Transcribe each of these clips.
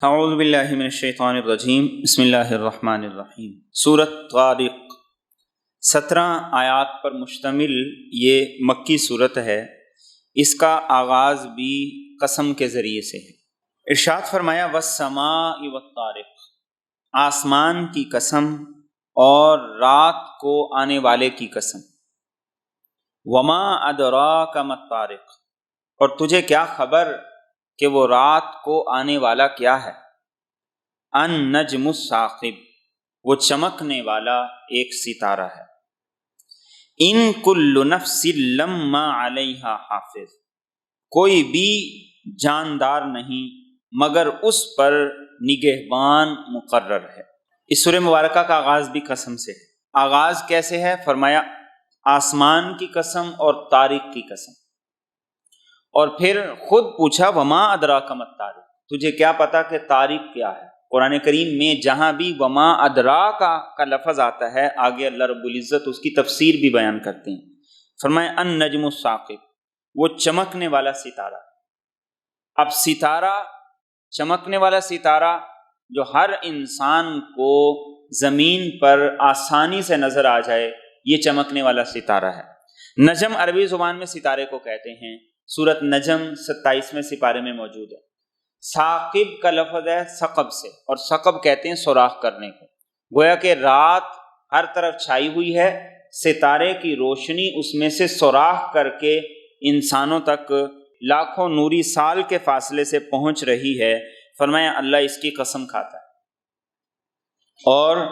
اعوذ باللہ من الشیطان الرجیم، بسم اللہ الرحمن الرحیم۔ سورۃ طارق 17 آیات پر مشتمل یہ مکی صورت ہے۔ اس کا آغاز بھی قسم کے ذریعے سے ہے۔ ارشاد فرمایا والسماء والطارق، آسمان کی قسم اور رات کو آنے والے کی قسم۔ وما ادراک ما الطارق، اور تجھے کیا خبر کہ وہ رات کو آنے والا کیا ہے۔ النجم الثاقب، وہ چمکنے والا ایک ستارہ ہے۔ ان کل نفس لما علیہا حافظ، کوئی بھی جاندار نہیں مگر اس پر نگہبان مقرر ہے۔ اس سورہ مبارکہ کا آغاز بھی قسم سے ہے۔ آغاز کیسے ہے؟ فرمایا آسمان کی قسم اور طارق کی قسم، اور پھر خود پوچھا وما ادراک ما الطارق، تجھے کیا پتا کہ طارق کیا ہے۔ قرآن کریم میں جہاں بھی وما ادراک کا لفظ آتا ہے، آگے اللہ رب العزت اس کی تفسیر بھی بیان کرتے ہیں۔ فرمایا النجم الثاقب، وہ چمکنے والا ستارہ۔ اب ستارہ، چمکنے والا ستارہ جو ہر انسان کو زمین پر آسانی سے نظر آ جائے، یہ چمکنے والا ستارہ ہے۔ نجم عربی زبان میں ستارے کو کہتے ہیں۔ سورۃ نجم 27ویں سپارے میں موجود ہے۔ ثاقب کا لفظ ہے ثقب سے، اور ثقب کہتے ہیں سوراخ کرنے کو۔ گویا کہ رات ہر طرف چھائی ہوئی ہے، ستارے کی روشنی اس میں سے سوراخ کر کے انسانوں تک لاکھوں نوری سال کے فاصلے سے پہنچ رہی ہے۔ فرمایا اللہ اس کی قسم کھاتا ہے، اور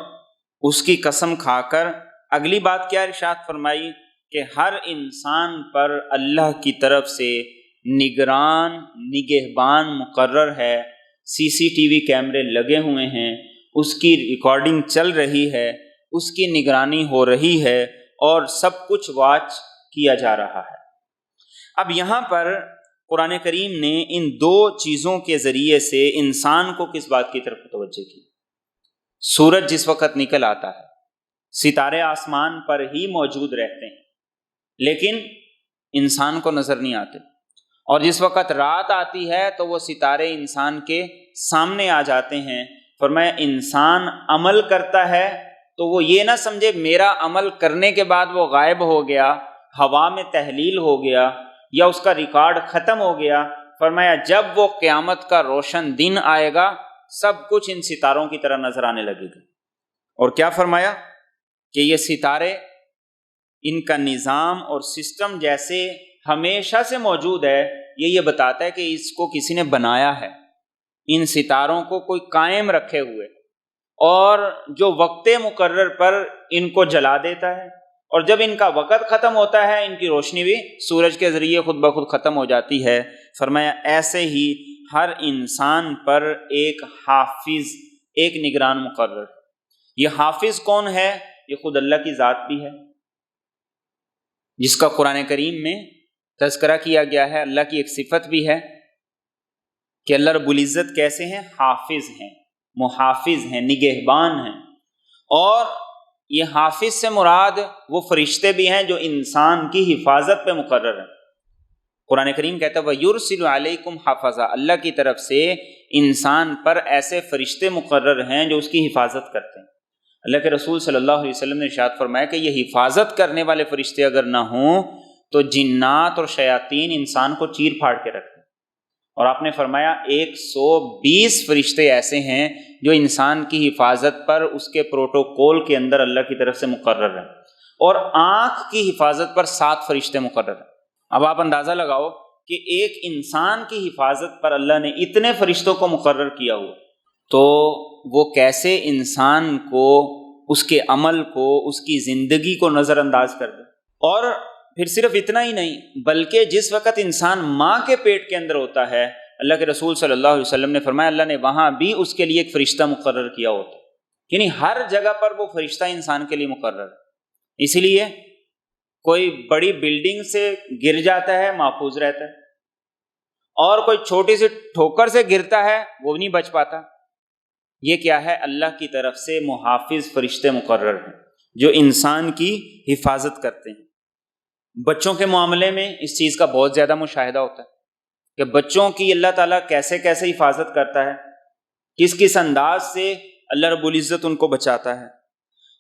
اس کی قسم کھا کر اگلی بات کیا ارشاد فرمائی کہ ہر انسان پر اللہ کی طرف سے نگران، نگہبان مقرر ہے۔ سی ٹی وی کیمرے لگے ہوئے ہیں، اس کی ریکارڈنگ چل رہی ہے، اس کی نگرانی ہو رہی ہے، اور سب کچھ واچ کیا جا رہا ہے۔ اب یہاں پر قرآن کریم نے ان دو چیزوں کے ذریعے سے انسان کو کس بات کی طرف توجہ کی؟ سورج جس وقت نکل آتا ہے، ستارے آسمان پر ہی موجود رہتے ہیں لیکن انسان کو نظر نہیں آتے، اور جس وقت رات آتی ہے تو وہ ستارے انسان کے سامنے آ جاتے ہیں۔ فرمایا انسان عمل کرتا ہے تو وہ یہ نہ سمجھے میرا عمل کرنے کے بعد وہ غائب ہو گیا، ہوا میں تحلیل ہو گیا، یا اس کا ریکارڈ ختم ہو گیا۔ فرمایا جب وہ قیامت کا روشن دن آئے گا، سب کچھ ان ستاروں کی طرح نظر آنے لگے گا۔ اور کیا فرمایا کہ یہ ستارے، ان کا نظام اور سسٹم جیسے ہمیشہ سے موجود ہے، یہ بتاتا ہے کہ اس کو کسی نے بنایا ہے، ان ستاروں کو کوئی قائم رکھے ہوئے، اور جو وقت مقرر پر ان کو جلا دیتا ہے، اور جب ان کا وقت ختم ہوتا ہے ان کی روشنی بھی سورج کے ذریعے خود بخود ختم ہو جاتی ہے۔ فرمایا ایسے ہی ہر انسان پر ایک حافظ، ایک نگران مقرر ہے۔ یہ حافظ کون ہے؟ یہ خود اللہ کی ذات بھی ہے، جس کا قرآن کریم میں تذکرہ کیا گیا ہے۔ اللہ کی ایک صفت بھی ہے کہ اللہ رب العزت کیسے ہیں؟ حافظ ہیں، محافظ ہیں، نگہبان ہیں۔ اور یہ حافظ سے مراد وہ فرشتے بھی ہیں جو انسان کی حفاظت پہ مقرر ہیں۔ قرآن کریم کہتا ہے وَيُرْسِلُ عَلَيْكُمْ حَفَظًا، اللہ کی طرف سے انسان پر ایسے فرشتے مقرر ہیں جو اس کی حفاظت کرتے ہیں۔ اللہ کے رسول صلی اللہ علیہ وسلم نے ارشاد فرمایا کہ یہ حفاظت کرنے والے فرشتے اگر نہ ہوں تو جنات اور شیاطین انسان کو چیر پھاڑ کے رکھتے ہیں۔ اور آپ نے فرمایا 120 فرشتے ایسے ہیں جو انسان کی حفاظت پر اس کے پروٹوکول کے اندر اللہ کی طرف سے مقرر ہیں، اور آنکھ کی حفاظت پر 7 فرشتے مقرر ہیں۔ اب آپ اندازہ لگاؤ کہ ایک انسان کی حفاظت پر اللہ نے اتنے فرشتوں کو مقرر کیا ہوا، تو وہ کیسے انسان کو، اس کے عمل کو، اس کی زندگی کو نظر انداز کر دے۔ اور پھر صرف اتنا ہی نہیں، بلکہ جس وقت انسان ماں کے پیٹ کے اندر ہوتا ہے، اللہ کے رسول صلی اللہ علیہ وسلم نے فرمایا اللہ نے وہاں بھی اس کے لیے ایک فرشتہ مقرر کیا ہوتا ہے، یعنی ہر جگہ پر وہ فرشتہ انسان کے لیے مقرر ہے۔ اسی لیے کوئی بڑی بلڈنگ سے گر جاتا ہے محفوظ رہتا ہے، اور کوئی چھوٹی سی ٹھوکر سے گرتا ہے وہ نہیں بچ پاتا۔ یہ کیا ہے؟ اللہ کی طرف سے محافظ فرشتے مقرر ہیں جو انسان کی حفاظت کرتے ہیں۔ بچوں کے معاملے میں اس چیز کا بہت زیادہ مشاہدہ ہوتا ہے کہ بچوں کی اللہ تعالیٰ کیسے کیسے حفاظت کرتا ہے۔ کس کس انداز سے اللہ رب العزت ان کو بچاتا ہے۔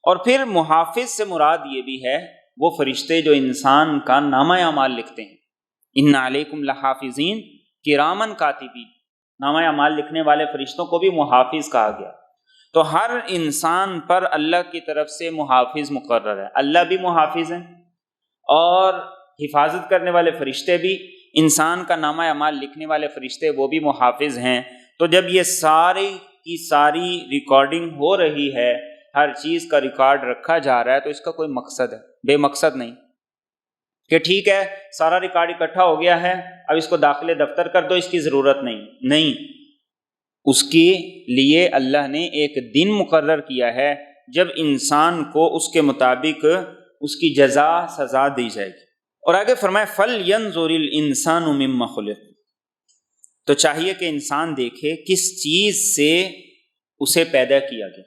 اور پھر محافظ سے مراد یہ بھی ہے وہ فرشتے جو انسان کا نامہ اعمال لکھتے ہیں، ان علیکم لحافظین کرامن کاتبین، نامہ اعمال لکھنے والے فرشتوں کو بھی محافظ کہا گیا۔ تو ہر انسان پر اللہ کی طرف سے محافظ مقرر ہے، اللہ بھی محافظ ہیں اور حفاظت کرنے والے فرشتے بھی، انسان کا نامہ اعمال لکھنے والے فرشتے وہ بھی محافظ ہیں۔ تو جب یہ ساری کی ساری ریکارڈنگ ہو رہی ہے، ہر چیز کا ریکارڈ رکھا جا رہا ہے، تو اس کا کوئی مقصد ہے، بے مقصد نہیں کہ ٹھیک ہے سارا ریکارڈ اکٹھا ہو گیا ہے اب اس کو داخلے دفتر کر دو، اس کی ضرورت نہیں، اس کے لیے اللہ نے ایک دن مقرر کیا ہے جب انسان کو اس کے مطابق اس کی جزا سزا دی جائے گی۔ اور آگے فرمائے فَلْيَنْظُرِ الْإِنسَانُ مِمَّا خُلِقَ، تو چاہیے کہ انسان دیکھے کس چیز سے اسے پیدا کیا گیا۔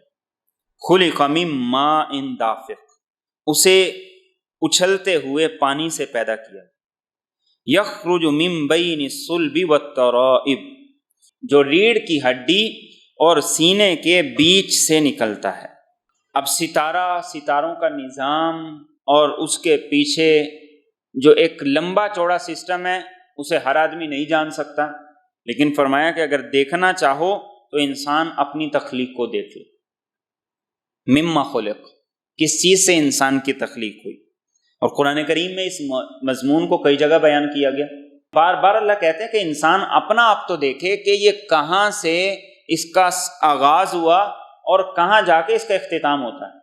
خُلِقَ مِن مَّاءٍ دَافِقٍ، اسے اچھلتے ہوئے پانی سے پیدا کیا۔ یخرج من بین الصلب والترائب، جو ریڑھ کی ہڈی اور سینے کے بیچ سے نکلتا ہے۔ اب ستاروں کا نظام اور اس کے پیچھے جو ایک لمبا چوڑا سسٹم ہے اسے ہر آدمی نہیں جان سکتا، لیکن فرمایا کہ اگر دیکھنا چاہو تو انسان اپنی تخلیق کو دیکھ لے۔ مما خلق، کس چیز سے انسان کی تخلیق ہوئی، اور قرآن کریم میں اس مضمون کو کئی جگہ بیان کیا گیا۔ بار بار اللہ کہتے ہیں کہ انسان اپنا آپ تو دیکھے کہ یہ کہاں سے اس کا آغاز ہوا اور کہاں جا کے اس کا اختتام ہوتا ہے،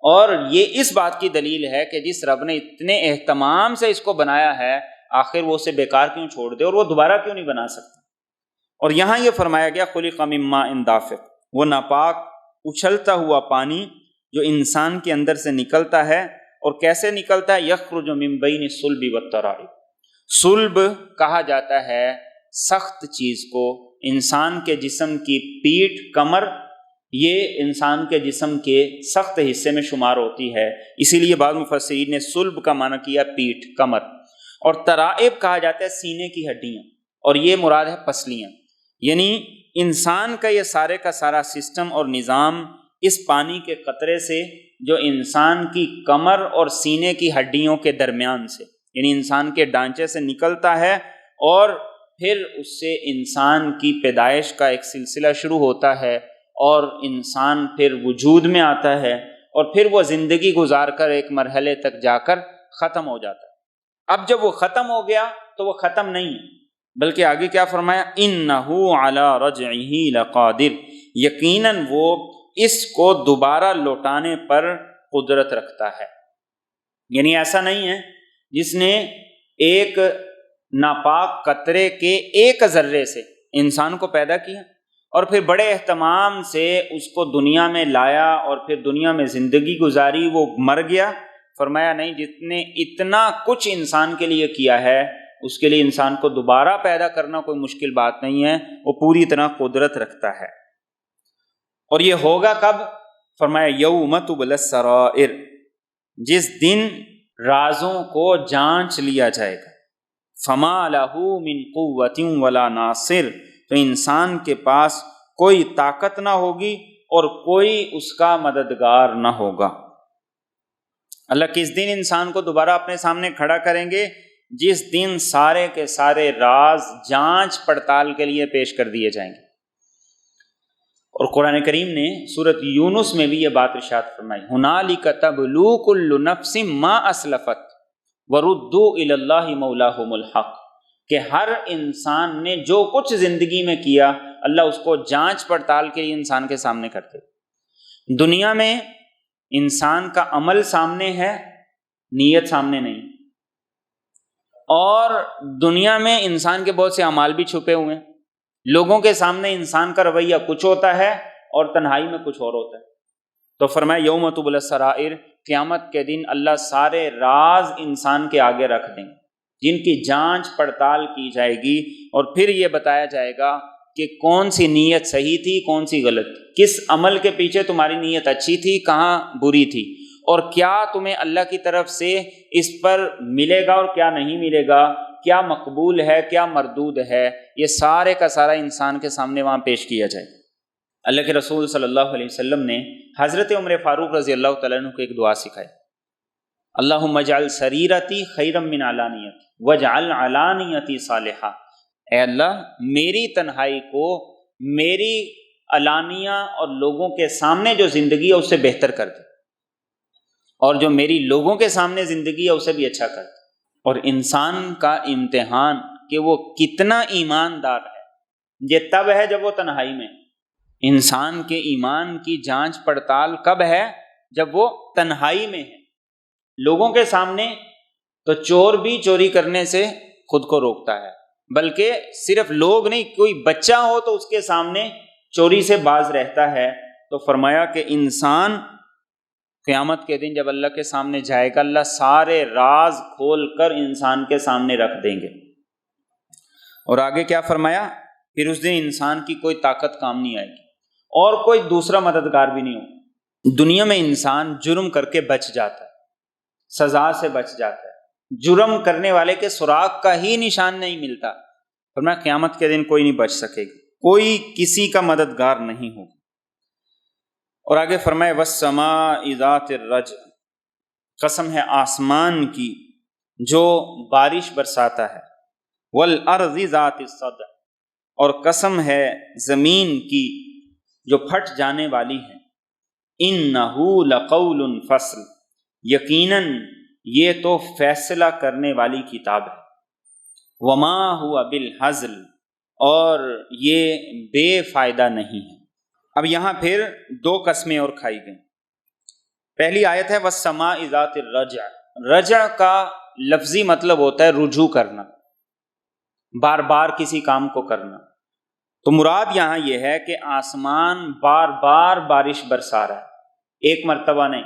اور یہ اس بات کی دلیل ہے کہ جس رب نے اتنے اہتمام سے اس کو بنایا ہے آخر وہ اسے بیکار کیوں چھوڑ دے اور وہ دوبارہ کیوں نہیں بنا سکتا۔ اور یہاں یہ فرمایا گیا خلق من ماء دافق، وہ ناپاک اچھلتا ہوا پانی جو انسان کے اندر سے نکلتا ہے، اور کیسے نکلتا ہے؟ یخرج من بین الصلب والترائب، صلب کہا جاتا ہے سخت چیز کو، انسان کے جسم کی پیٹھ، کمر، یہ انسان کے جسم کے سخت حصے میں شمار ہوتی ہے، اسی لیے بعض مفسرین نے صلب کا معنی کیا پیٹھ، کمر، اور ترائب کہا جاتا ہے سینے کی ہڈیاں، اور یہ مراد ہے پسلیاں۔ یعنی انسان کا یہ سارے کا سارا سسٹم اور نظام اس پانی کے قطرے سے جو انسان کی کمر اور سینے کی ہڈیوں کے درمیان سے، یعنی انسان کے ڈھانچے سے نکلتا ہے، اور پھر اس سے انسان کی پیدائش کا ایک سلسلہ شروع ہوتا ہے، اور انسان پھر وجود میں آتا ہے، اور پھر وہ زندگی گزار کر ایک مرحلے تک جا کر ختم ہو جاتا ہے۔ اب جب وہ ختم ہو گیا تو وہ ختم نہیں، بلکہ آگے کیا فرمایا؟ اِنَّهُ عَلَىٰ رَجْعِهِ لَقَادِرٌ، یقیناً وہ اس کو دوبارہ لوٹانے پر قدرت رکھتا ہے۔ یعنی ایسا نہیں ہے جس نے ایک ناپاک قطرے کے ایک ذرے سے انسان کو پیدا کیا اور پھر بڑے اہتمام سے اس کو دنیا میں لایا اور پھر دنیا میں زندگی گزاری، وہ مر گیا۔ فرمایا نہیں، جس نے اتنا کچھ انسان کے لیے کیا ہے اس کے لیے انسان کو دوبارہ پیدا کرنا کوئی مشکل بات نہیں ہے، وہ پوری طرح قدرت رکھتا ہے۔ اور یہ ہوگا کب؟ فرمایا یوم تبلی السرائر، جس دن رازوں کو جانچ لیا جائے گا۔ فما لہ من قوۃ ولا ناصر، تو انسان کے پاس کوئی طاقت نہ ہوگی اور کوئی اس کا مددگار نہ ہوگا۔ اللہ کس دن انسان کو دوبارہ اپنے سامنے کھڑا کریں گے؟ جس دن سارے کے سارے راز جانچ پڑتال کے لیے پیش کر دیے جائیں گے۔ اور قرآن کریم نے سورۃ یونس میں بھی یہ بات ارشاد فرمائی، ہنالک تبلو کل نفس ما اسلفت وردوا الی اللہ مولاہم الحق، کہ ہر انسان نے جو کچھ زندگی میں کیا اللہ اس کو جانچ پڑتال کے لیے انسان کے سامنے کرتے۔ دنیا میں انسان کا عمل سامنے ہے، نیت سامنے نہیں، اور دنیا میں انسان کے بہت سے اعمال بھی چھپے ہوئے ہیں۔ لوگوں کے سامنے انسان کا رویہ کچھ ہوتا ہے اور تنہائی میں کچھ اور ہوتا ہے۔ تو فرمایا یوم تبلی السرائر، قیامت کے دن اللہ سارے راز انسان کے آگے رکھ دیں گے، جن کی جانچ پڑتال کی جائے گی، اور پھر یہ بتایا جائے گا کہ کون سی نیت صحیح تھی، کون سی غلط تھی، کس عمل کے پیچھے تمہاری نیت اچھی تھی، کہاں بری تھی، اور کیا تمہیں اللہ کی طرف سے اس پر ملے گا اور کیا نہیں ملے گا، کیا مقبول ہے کیا مردود ہے، یہ سارے کا سارا انسان کے سامنے وہاں پیش کیا جائے۔ اللہ کے رسول صلی اللہ علیہ وسلم نے حضرت عمر فاروق رضی اللہ تعالیٰ عنہ کو ایک دعا سکھائی، اللہم اجعل سریرتی خیرا من علانیتی واجعل علانیتی صالحہ، اے اللہ میری تنہائی کو میری علانیہ اور لوگوں کے سامنے جو زندگی ہے اس سے بہتر کر دے، اور جو میری لوگوں کے سامنے زندگی ہے اسے بھی اچھا کر دے۔ اور انسان کا امتحان کہ وہ کتنا ایماندار ہے یہ تب ہے جب وہ تنہائی میں، انسان کے ایمان کی جانچ پڑتال کب ہے؟ جب وہ تنہائی میں ہے۔ لوگوں کے سامنے تو چور بھی چوری کرنے سے خود کو روکتا ہے، بلکہ صرف لوگ نہیں، کوئی بچہ ہو تو اس کے سامنے چوری سے باز رہتا ہے۔ تو فرمایا کہ انسان قیامت کے دن جب اللہ کے سامنے جائے گا، اللہ سارے راز کھول کر انسان کے سامنے رکھ دیں گے۔ اور آگے کیا فرمایا؟ پھر اس دن انسان کی کوئی طاقت کام نہیں آئے گی اور کوئی دوسرا مددگار بھی نہیں ہوگا۔ دنیا میں انسان جرم کر کے بچ جاتا ہے، سزا سے بچ جاتا ہے، جرم کرنے والے کے سراغ کا ہی نشان نہیں ملتا، فرمایا قیامت کے دن کوئی نہیں بچ سکے گا، کوئی کسی کا مددگار نہیں ہوگا۔ اور آگے فرمائے وَالسَّمَاءِ ذَاتِ الرَّجْعِ، قسم ہے آسمان کی جو بارش برساتا ہے، وَالْأَرْضِ ذَاتِ الصَّدْعِ، اور قسم ہے زمین کی جو پھٹ جانے والی ہے، إِنَّهُ لَقَوْلٌ فَصْلٌ، یقیناً یہ تو فیصلہ کرنے والی کتاب ہے، وَمَا هُوَ بِالْهَزْلِ، اور یہ بے فائدہ نہیں ہے۔ اب یہاں پھر دو قسمیں اور کھائی گئیں۔ پہلی آیت ہے وَالسَّمَاءِ ذَاتِ الرَّجْعِ، رجع کا لفظی مطلب ہوتا ہے رجوع کرنا، بار بار کسی کام کو کرنا۔ تو مراد یہاں یہ ہے کہ آسمان بار بار بارش برسا رہا ہے، ایک مرتبہ نہیں،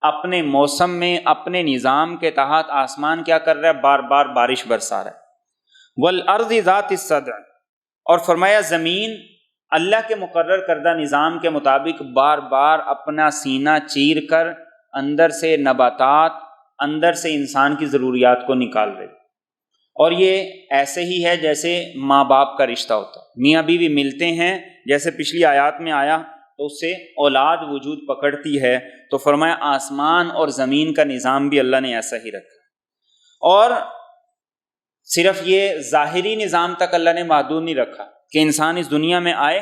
اپنے موسم میں اپنے نظام کے تحت آسمان کیا کر رہا ہے؟ بار بار بارش برسا رہا ہے۔ وَالْأَرْضِ ذَاتِ الصَّدْعِ، اور فرمایا زمین اللہ کے مقرر کردہ نظام کے مطابق بار بار اپنا سینہ چیر کر اندر سے نباتات، اندر سے انسان کی ضروریات کو نکال رہی، اور یہ ایسے ہی ہے جیسے ماں باپ کا رشتہ ہوتا ہے، میاں بیوی ملتے ہیں، جیسے پچھلی آیات میں آیا تو اس سے اولاد وجود پکڑتی ہے۔ تو فرمایا آسمان اور زمین کا نظام بھی اللہ نے ایسا ہی رکھا، اور صرف یہ ظاہری نظام تک اللہ نے محدود نہیں رکھا کہ انسان اس دنیا میں آئے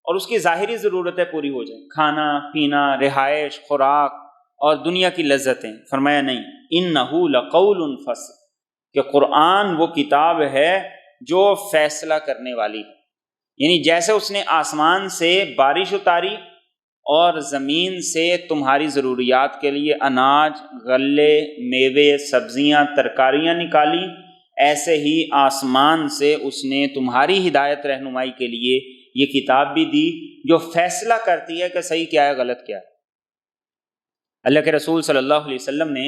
اور اس کی ظاہری ضرورتیں پوری ہو جائیں، کھانا پینا، رہائش، خوراک اور دنیا کی لذتیں۔ فرمایا نہیں، إِنَّهُ لَقَوْلٌ فَصْلٌ، کہ قرآن وہ کتاب ہے جو فیصلہ کرنے والی ہے، یعنی جیسے اس نے آسمان سے بارش اتاری اور زمین سے تمہاری ضروریات کے لیے اناج، غلے، میوے، سبزیاں، ترکاریاں نکالی، ایسے ہی آسمان سے اس نے تمہاری ہدایت رہنمائی کے لیے یہ کتاب بھی دی جو فیصلہ کرتی ہے کہ صحیح کیا ہے، غلط کیا ہے۔ اللہ کے رسول صلی اللہ علیہ وسلم نے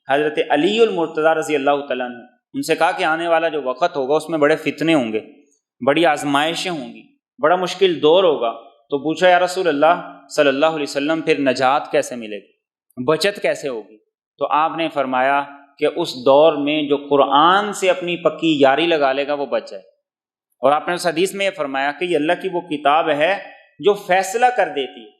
حضرت علی المرتضیٰ رضی اللہ تعالیٰ عنہ ان سے کہا کہ آنے والا جو وقت ہوگا اس میں بڑے فتنے ہوں گے، بڑی آزمائشیں ہوں گی، بڑا مشکل دور ہوگا۔ تو پوچھا یا رسول اللہ صلی اللہ علیہ وسلم پھر نجات کیسے ملے گی، بچت کیسے ہوگی؟ تو آپ نے فرمایا کہ اس دور میں جو قرآن سے اپنی پکی یاری لگا لے گا وہ بچ جائے۔ اور آپ نے اس حدیث میں یہ فرمایا کہ یہ اللہ کی وہ کتاب ہے جو فیصلہ کر دیتی ہے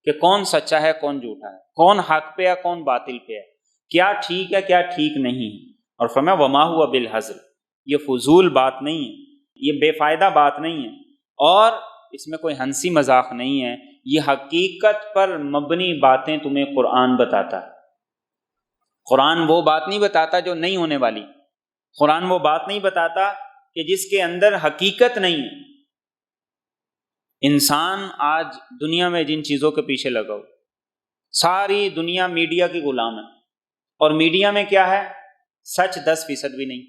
کہ کون سچا ہے کون جھوٹا ہے، کون حق پہ ہے کون باطل پہ ہے، کیا ٹھیک ہے کیا ٹھیک نہیں ہے۔ اور فرمایا وما ہوا بالہزل، یہ فضول بات نہیں ہے، یہ بے فائدہ بات نہیں ہے، اور اس میں کوئی ہنسی مذاق نہیں ہے، یہ حقیقت پر مبنی باتیں تمہیں قرآن بتاتا ہے۔ قرآن وہ بات نہیں بتاتا جو نہیں ہونے والی، قرآن وہ بات نہیں بتاتا کہ جس کے اندر حقیقت نہیں ہے۔ انسان آج دنیا میں جن چیزوں کے پیچھے لگا ہو، ساری دنیا میڈیا کی غلام ہے، اور میڈیا میں کیا ہے؟ سچ 10% بھی نہیں۔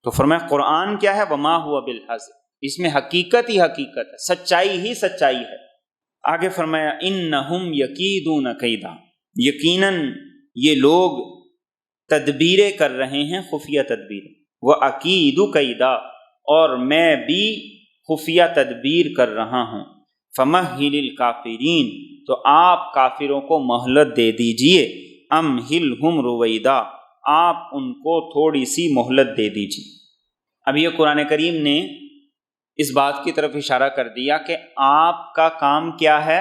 تو فرمایا قرآن کیا ہے؟ وما ہوا بالحزل، اس میں حقیقت ہی حقیقت ہے، سچائی ہی سچائی ہے۔ آگے فرمایا انہم یکیدون کیدا، یقیناً یہ لوگ تدبیریں کر رہے ہیں، خفیہ تدبیریں، وَأَكِيدُ کیدا، اور میں بھی خفیہ تدبیر کر رہا ہوں۔ فَمَهِّلِ الْكَافِرِينَ، تو آپ کافروں کو مہلت دے دیجئے، أَمْهِلْهُمْ رُوَيْدًا، آپ ان کو تھوڑی سی مہلت دے دیجئے۔ اب یہ قرآن کریم نے اس بات کی طرف اشارہ کر دیا کہ آپ کا کام کیا ہے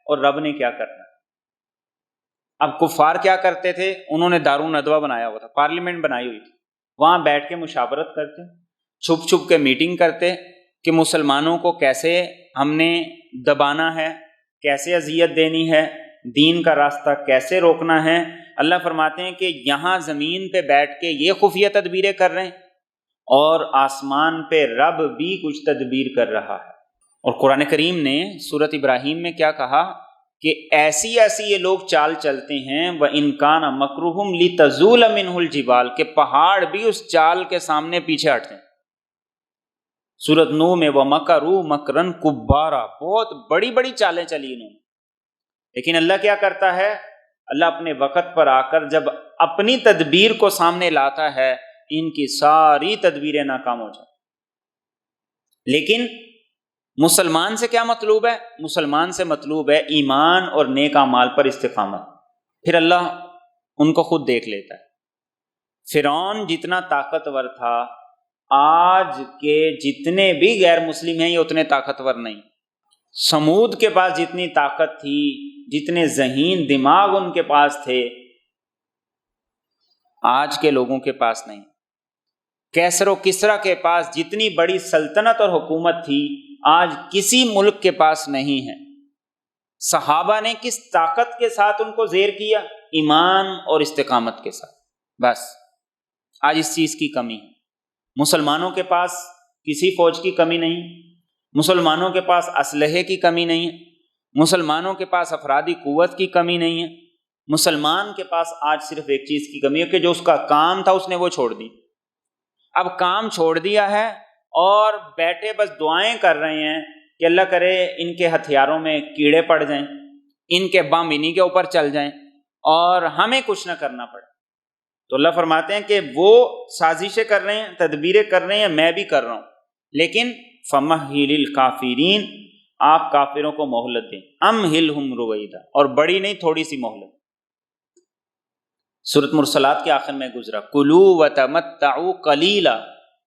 اور رب نے کیا کرنا ہے۔ اب کفار کیا کرتے تھے؟ انہوں نے دارالندوہ بنایا ہوا تھا، پارلیمنٹ بنائی ہوئی تھی، وہاں بیٹھ کے مشاورت کرتے، چھپ چھپ کے میٹنگ کرتے کہ مسلمانوں کو کیسے ہم نے دبانا ہے، کیسے اذیت دینی ہے، دین کا راستہ کیسے روکنا ہے۔ اللہ فرماتے ہیں کہ یہاں زمین پہ بیٹھ کے یہ خفیہ تدبیریں کر رہے ہیں، اور آسمان پہ رب بھی کچھ تدبیر کر رہا ہے۔ اور قرآن کریم نے سورۃ ابراہیم میں کیا کہا کہ ایسی یہ لوگ چال چلتے ہیں وَإِن كَانَ مَكْرُهُمْ لِتَزُولَ مِنْهُ الْجِبَالُ، کہ پہاڑ بھی اس چال کے سامنے پیچھے ہٹتے ہیں۔ سورۃ نو میں وَمَكَرُوا مَكْرًا كُبَّارًا، بہت بڑی بڑی چالیں چلی انہوں نے، لیکن اللہ کیا کرتا ہے؟ اللہ اپنے وقت پر آ کر جب اپنی تدبیر کو سامنے لاتا ہے، ان کی ساری تدبیریں ناکام ہو جاتی۔ لیکن مسلمان سے کیا مطلوب ہے؟ مسلمان سے مطلوب ہے ایمان اور نیک اعمال پر استقامت، پھر اللہ ان کو خود دیکھ لیتا ہے۔ فرعون جتنا طاقتور تھا، آج کے جتنے بھی غیر مسلم ہیں یہ اتنے طاقتور نہیں۔ سمود کے پاس جتنی طاقت تھی، جتنے ذہین دماغ ان کے پاس تھے، آج کے لوگوں کے پاس نہیں۔ کیسر و کسریٰ کے پاس جتنی بڑی سلطنت اور حکومت تھی، آج کسی ملک کے پاس نہیں ہے۔ صحابہ نے کس طاقت کے ساتھ ان کو زیر کیا؟ ایمان اور استقامت کے ساتھ۔ بس آج اس چیز کی کمی ہے۔ مسلمانوں کے پاس کسی فوج کی کمی نہیں، مسلمانوں کے پاس اسلحے کی کمی نہیں ہے، مسلمانوں کے پاس افرادی قوت کی کمی نہیں ہے۔ مسلمان کے پاس آج صرف ایک چیز کی کمی ہے کہ جو اس کا کام تھا اس نے وہ چھوڑ دی۔ اب کام چھوڑ دیا ہے اور بیٹھے بس دعائیں کر رہے ہیں کہ اللہ کرے ان کے ہتھیاروں میں کیڑے پڑ جائیں، ان کے بم انہی کے اوپر چل جائیں اور ہمیں کچھ نہ کرنا پڑے۔ تو اللہ فرماتے ہیں کہ وہ سازشیں کر رہے ہیں، تدبیریں کر رہے ہیں، میں بھی کر رہا ہوں، لیکن فَمَهِّلِ الْكَافِرِينَ، آپ کافروں کو مہلت دیں، أَمْهِلْهُمْ رُوَيْدًا، اور بڑی نہیں تھوڑی سی مہلت۔ سورۃ مرسلات کے آخر میں گزرا کُلُوا وَتَمَتَّعُوا قَلِيلًا،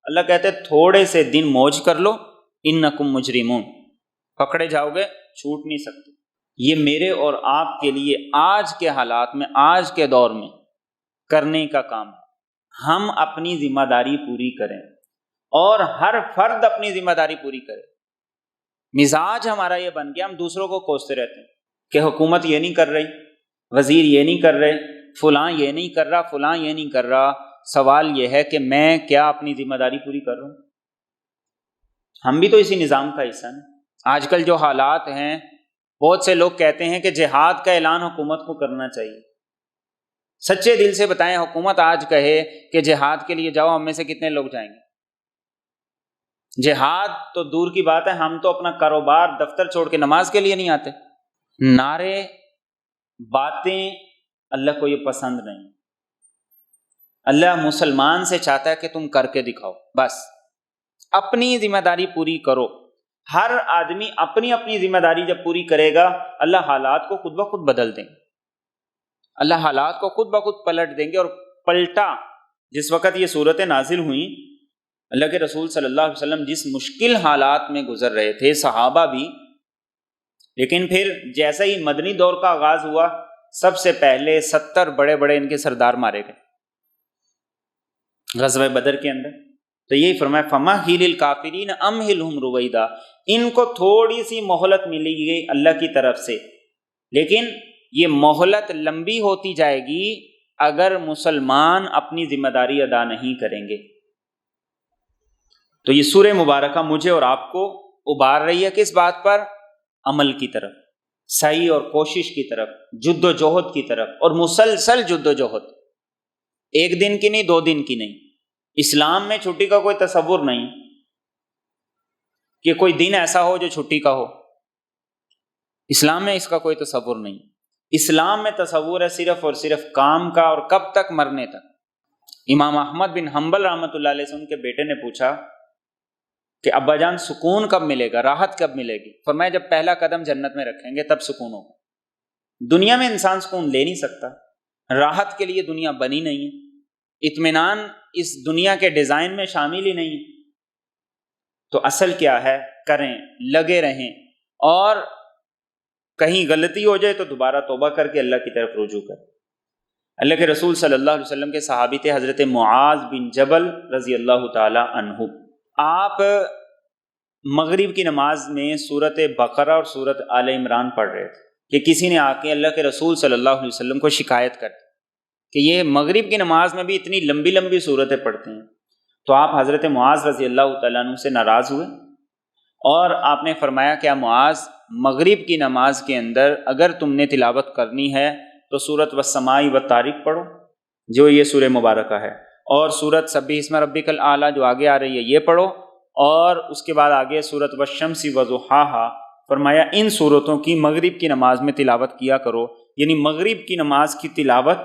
اللہ کہتے ہیں تھوڑے سے دن موج کر لو، اِنَّكُمْ مُجْرِمُونَ، پکڑے جاؤ گے، چھوٹ نہیں سکتے۔ یہ میرے اور آپ کے لیے آج کے حالات میں، آج کے دور میں کرنے کا کام ہے۔ ہم اپنی ذمہ داری پوری کریں اور ہر فرد اپنی ذمہ داری پوری کرے۔ مزاج ہمارا یہ بن گیا، ہم دوسروں کو کوستے رہتے ہیں کہ حکومت یہ نہیں کر رہی، وزیر یہ نہیں کر رہے، فلاں یہ نہیں کر رہا، فلاں یہ نہیں کر رہا۔ سوال یہ ہے کہ میں کیا اپنی ذمہ داری پوری کر رہا ہوں؟ ہم بھی تو اسی نظام کا حصہ ہیں۔ آج کل جو حالات ہیں، بہت سے لوگ کہتے ہیں کہ جہاد کا اعلان حکومت کو کرنا چاہیے۔ سچے دل سے بتائیں، حکومت آج کہے کہ جہاد کے لیے جاؤ، ہم میں سے کتنے لوگ جائیں گے؟ جہاد تو دور کی بات ہے، ہم تو اپنا کاروبار دفتر چھوڑ کے نماز کے لیے نہیں آتے۔ نعرے، باتیں اللہ کو یہ پسند نہیں۔ اللہ مسلمان سے چاہتا ہے کہ تم کر کے دکھاؤ، بس اپنی ذمہ داری پوری کرو۔ ہر آدمی اپنی اپنی ذمہ داری جب پوری کرے گا، اللہ حالات کو خود بخود بدل دیں گے، اللہ حالات کو خود بخود پلٹ دیں گے۔ اور پلٹا جس وقت یہ صورتیں نازل ہوئیں، اللہ کے رسول صلی اللہ علیہ وسلم جس مشکل حالات میں گزر رہے تھے، صحابہ بھی، لیکن پھر جیسا ہی مدنی دور کا آغاز ہوا، سب سے پہلے 70 بڑے بڑے ان کے سردار مارے گئے غزوہ بدر کے اندر۔ تو یہی فرمایا فَمَهِّلِ الْكَافِرِينَ أَمْهِلْهُمْ رُوَيْدًا، ان کو تھوڑی سی مہلت ملے گی اللہ کی طرف سے، لیکن یہ مہلت لمبی ہوتی جائے گی اگر مسلمان اپنی ذمہ داری ادا نہیں کریں گے۔ تو یہ سورہ مبارکہ مجھے اور آپ کو ابھار رہی ہے کس بات پر؟ عمل کی طرف، سعی اور کوشش کی طرف، جد و جہد کی طرف، اور مسلسل جد و جہد، ایک دن کی نہیں، 2 دن کی نہیں۔ اسلام میں چھٹی کا کوئی تصور نہیں کہ کوئی دن ایسا ہو جو چھٹی کا ہو، اسلام میں اس کا کوئی تصور نہیں۔ اسلام میں تصور ہے صرف اور صرف کام کا، اور کب تک؟ مرنے تک۔ امام احمد بن حنبل رحمۃ اللہ علیہ سے ان کے بیٹے نے پوچھا کہ ابا جان سکون کب ملے گا، راحت کب ملے گی؟ فرمایا جب پہلا قدم جنت میں رکھیں گے تب سکون ہوگا۔ دنیا میں انسان سکون لے نہیں سکتا، راحت کے لیے دنیا بنی نہیں ہے، اطمینان اس دنیا کے ڈیزائن میں شامل ہی نہیں ہے۔ تو اصل کیا ہے؟ کریں، لگے رہیں، اور کہیں غلطی ہو جائے تو دوبارہ توبہ کر کے اللہ کی طرف رجوع کریں۔ اللہ کے رسول صلی اللہ علیہ وسلم کے صحابی تھے حضرت معاذ بن جبل رضی اللہ تعالی عنہ۔ آپ مغرب کی نماز میں سورۃ بقرہ اور سورۃ آل عمران پڑھ رہے تھے کہ کسی نے آ کے اللہ کے رسول صلی اللہ علیہ وسلم کو شکایت کر دی کہ یہ مغرب کی نماز میں بھی اتنی لمبی لمبی صورتیں پڑھتے ہیں۔ تو آپ حضرت معاذ رضی اللہ تعالیٰ عنہ سے ناراض ہوئے اور آپ نے فرمایا کہ معاذ، مغرب کی نماز کے اندر اگر تم نے تلاوت کرنی ہے تو سورۃ والسماء والطارق پڑھو جو یہ سورہ مبارکہ ہے، اور سورۃ سبح اسم ربک الاعلیٰ جو آگے آ رہی ہے یہ پڑھو، اور اس کے بعد آگے سورۃ والشمس وضحاہا۔ فرمایا ان سورتوں کی مغرب کی نماز میں تلاوت کیا کرو، یعنی مغرب کی نماز کی تلاوت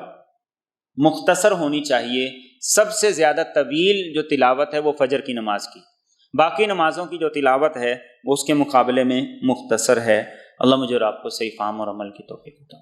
مختصر ہونی چاہیے۔ سب سے زیادہ طویل جو تلاوت ہے وہ فجر کی نماز کی، باقی نمازوں کی جو تلاوت ہے وہ اس کے مقابلے میں مختصر ہے۔ اللہ مجھے اور آپ کو صحیح فہم اور عمل کی توفیق عطا فرمائے۔